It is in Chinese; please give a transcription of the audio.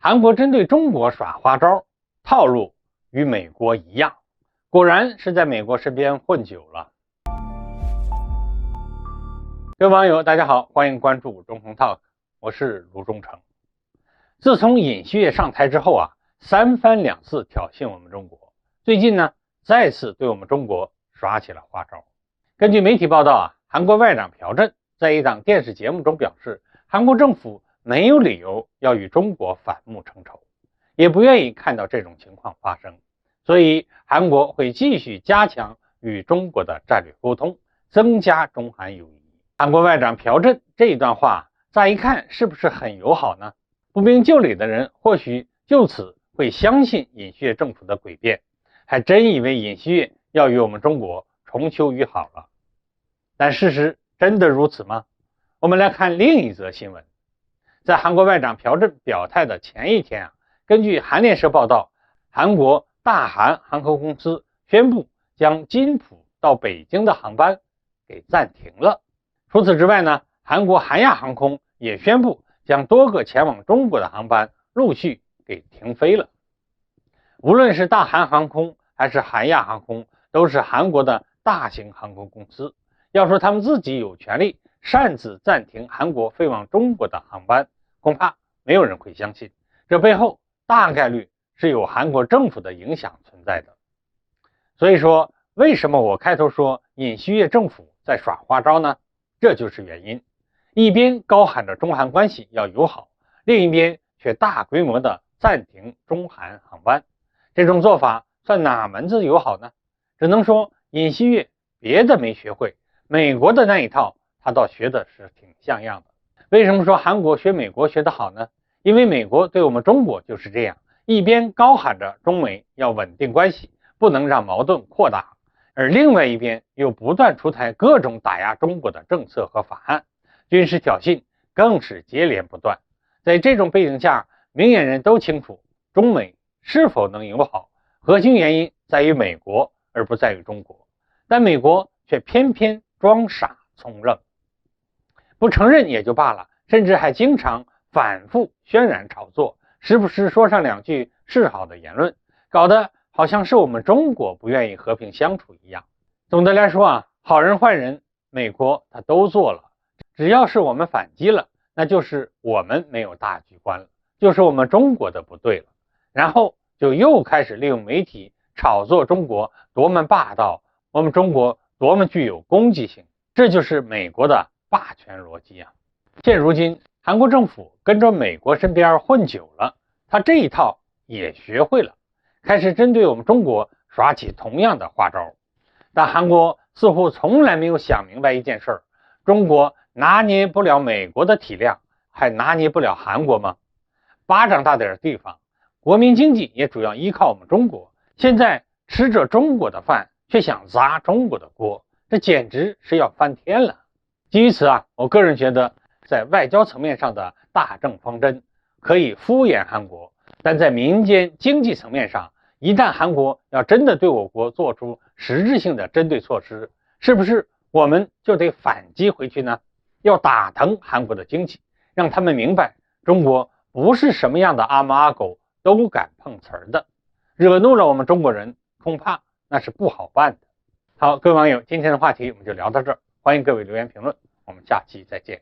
韩国针对中国耍花招，套路与美国一样，果然是在美国身边混久了。各位网友大家好，欢迎关注中恒 Talk， 我是卢忠诚。自从尹锡悦上台之后三番两次挑衅我们中国，最近呢再次对我们中国耍起了花招。根据媒体报道韩国外长朴振在一档电视节目中表示，韩国政府没有理由要与中国反目成仇，也不愿意看到这种情况发生，所以韩国会继续加强与中国的战略沟通，增加中韩友谊。韩国外长朴振这一段话乍一看是不是很友好呢？不明就里的人或许就此会相信尹锡悦政府的诡辩，还真以为尹锡悦要与我们中国重修于好了。但事实真的如此吗？我们来看另一则新闻。在韩国外长朴振表态的前一天根据韩联社报道，韩国大韩航空公司宣布将金浦到北京的航班给暂停了。除此之外呢，韩国韩亚航空也宣布将多个前往中国的航班陆续给停飞了。无论是大韩航空还是韩亚航空，都是韩国的大型航空公司，要说他们自己有权利擅自暂停韩国飞往中国的航班，恐怕没有人会相信，这背后大概率是有韩国政府的影响存在的。所以说，为什么我开头说尹锡悦政府在耍花招呢？这就是原因。一边高喊着中韩关系要友好，另一边却大规模的暂停中韩航班，这种做法算哪门子友好呢？只能说尹锡悦别的没学会，美国的那一套他倒学的是挺像样的。为什么说韩国学美国学得好呢？因为美国对我们中国就是这样，一边高喊着中美要稳定关系，不能让矛盾扩大，而另外一边又不断出台各种打压中国的政策和法案，军事挑衅更是接连不断。在这种背景下，明眼人都清楚中美是否能友好，核心原因在于美国而不在于中国，但美国却偏偏装傻充愣，不承认也就罢了，甚至还经常反复渲染炒作，时不时说上两句示好的言论，搞得好像是我们中国不愿意和平相处一样。总的来说好人坏人美国他都做了，只要是我们反击了，那就是我们没有大局观了，就是我们中国的不对了，然后就又开始利用媒体炒作中国多么霸道，我们中国多么具有攻击性，这就是美国的霸权逻辑现如今韩国政府跟着美国身边混久了，他这一套也学会了，开始针对我们中国耍起同样的花招。但韩国似乎从来没有想明白一件事，中国拿捏不了美国的体量，还拿捏不了韩国吗？巴掌大点的地方，国民经济也主要依靠我们中国，现在吃着中国的饭，却想砸中国的锅，这简直是要翻天了。基于此我个人觉得，在外交层面上的大政方针可以敷衍韩国，但在民间经济层面上，一旦韩国要真的对我国做出实质性的针对措施，是不是我们就得反击回去呢？要打疼韩国的经济，让他们明白中国不是什么样的阿猫阿狗都敢碰瓷儿的，惹怒了我们中国人，恐怕那是不好办的。好，各位网友，今天的话题我们就聊到这儿，欢迎各位留言评论，我们下期再见。